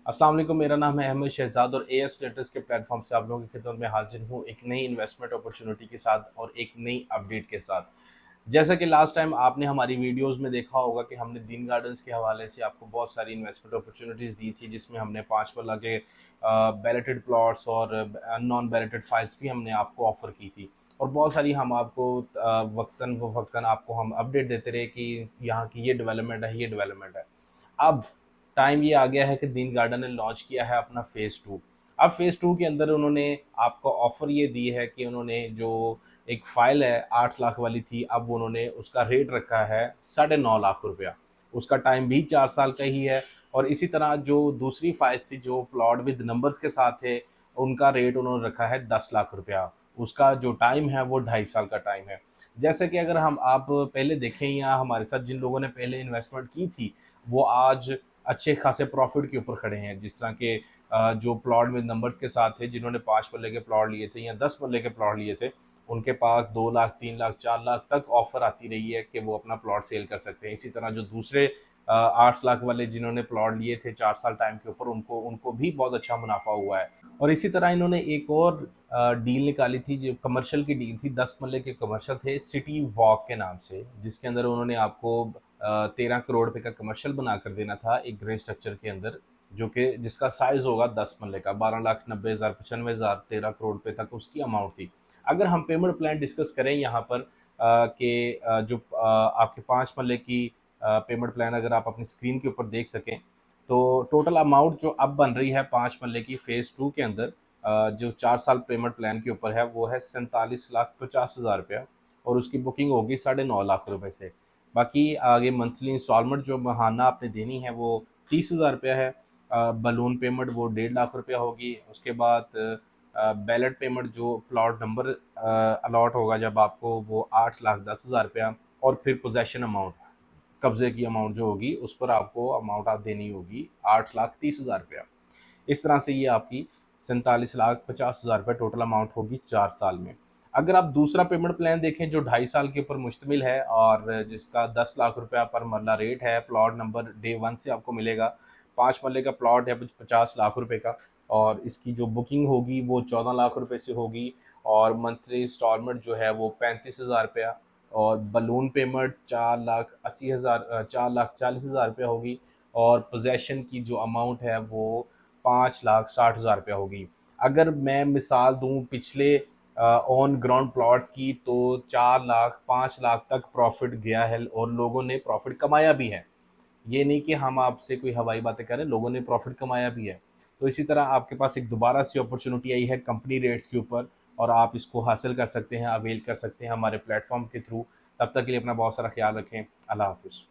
अस्सलाम वालेकुम, मेरा नाम है अहमद शहजाद और एएस ट्रेडर्स के प्लेटफॉर्म से आप लोगों की खिदमत में हाजिर हूँ एक नई इन्वेस्टमेंट अपॉर्चुनिटी के साथ और एक नई अपडेट के साथ। जैसा कि लास्ट टाइम आपने हमारी वीडियोस में देखा होगा कि हमने दीन गार्डन्स के हवाले से आपको बहुत सारी इन्वेस्टमेंट अपॉर्चुनिटीज़ दी थी, जिसमें हमने 5 के बैलेटेड प्लॉट्स और नॉन बैलेटेड फाइल्स भी हमने आपको ऑफ़र की थी। और बहुत सारी हम आपको वक्तन आपको हम अपडेट देते रहे कि यहाँ की ये डेवलपमेंट है, ये डेवलपमेंट है। अब टाइम ये आ गया है कि दीन गार्डन ने लॉन्च किया है अपना फ़ेज़ 2। अब फ़ेज़ 2 के अंदर उन्होंने आपको ऑफ़र ये दी है कि उन्होंने जो एक फ़ाइल है 8 लाख वाली थी, अब उन्होंने उसका रेट रखा है 9.5 लाख रुपया। उसका टाइम भी 4 साल का ही है। और इसी तरह जो दूसरी फ़ाइल्स थी जो प्लॉट विद नंबर्स के साथ थे, उनका रेट उन्होंने रखा है 10 लाख रुपया। उसका जो टाइम है वो 2.5 साल का टाइम है। जैसे कि अगर हम आप पहले देखें या हमारे साथ जिन लोगों ने पहले इन्वेस्टमेंट की थी, वो आज अच्छे खासे प्रॉफिट के ऊपर खड़े हैं। जिस तरह के जो प्लॉट में नंबर्स के साथ थे, जिन्होंने 5 मरले के प्लॉट लिए थे या 10 मरले के प्लॉट लिए थे, उनके पास 2 लाख, 3 लाख, 4 लाख तक ऑफर आती रही है कि वो अपना प्लॉट सेल कर सकते हैं। इसी तरह जो दूसरे 8 लाख वाले जिन्होंने प्लॉट लिए थे 4 साल टाइम के ऊपर, उनको उनको भी बहुत अच्छा मुनाफा हुआ है। और इसी तरह इन्होंने एक और डील निकाली थी, जो कमर्शियल की डील थी। 10 मरले के कमर्शियल थे सिटी वॉक के नाम से, जिसके अंदर उन्होंने आपको 13 करोड़ रुपए का कमर्शियल बना कर देना था एक ग्रे स्ट्रक्चर के अंदर, जो कि जिसका साइज होगा 10 मरले का। 12,90,000, 95,000, 13 करोड़ रुपए तक उसकी अमाउंट थी। अगर हम पेमेंट प्लान डिस्कस करें यहाँ पर कि जो आपके 5 मरले की पेमेंट प्लान अगर आप अपनी स्क्रीन के ऊपर देख सकें, तो टोटल अमाउंट जो अब बन रही है 5 मरले की फ़ेज़ 2 के अंदर, जो 4 साल पेमेंट प्लान के ऊपर है, वो है 47,50,000 रुपया। और उसकी बुकिंग होगी 9.5 लाख रुपए से। बाकी आगे मंथली इंस्टॉलमेंट जो माहाना आपने देनी है वो 30,000 रुपया है। बलून पेमेंट वो 1.5 लाख रुपया होगी। उसके बाद बैलेट पेमेंट जो प्लॉट नंबर अलॉट होगा जब आपको, वो 8,10,000 रुपया। और फिर पोजेसन अमाउंट, कब्जे की अमाउंट जो होगी, उस पर आपको अमाउंट आप देनी होगी 8,30,000 रुपया। इस तरह से ये आपकी 47,50,000 रुपये टोटल अमाउंट होगी 4 साल में। अगर आप दूसरा पेमेंट प्लान देखें जो 2.5 साल के ऊपर मुश्तमिल है और जिसका 10 लाख रुपया पर मरला रेट है, प्लॉट नंबर डे 1 से आपको मिलेगा। 5 मरले का प्लॉट है 50 लाख रुपए का। और इसकी जो बुकिंग होगी वो 14 लाख रुपए से होगी। और मंथली इंस्टॉलमेंट जो है वो 35,000 रुपया। और बलून पेमेंट 4,80,000, 4,40,000 रुपया होगी। और पोजेसन की जो अमाउंट है वो 5,60,000 रुपया होगी। अगर मैं मिसाल दूं पिछले ऑन ग्राउंड प्लॉट की, तो 4 लाख, 5 लाख तक प्रॉफिट गया है और लोगों ने प्रॉफिट कमाया भी है। ये नहीं कि हम आपसे कोई हवाई बातें करें, लोगों ने प्रॉफिट कमाया भी है। तो इसी तरह आपके पास एक दोबारा से अपॉर्चुनिटी आई है कंपनी रेट्स के ऊपर, और आप इसको हासिल कर सकते हैं, अवेल कर सकते हैं हमारे प्लेटफॉर्म के थ्रू। तब तक के लिए अपना बहुत सारा ख्याल रखें। अल्लाह हाफिज़।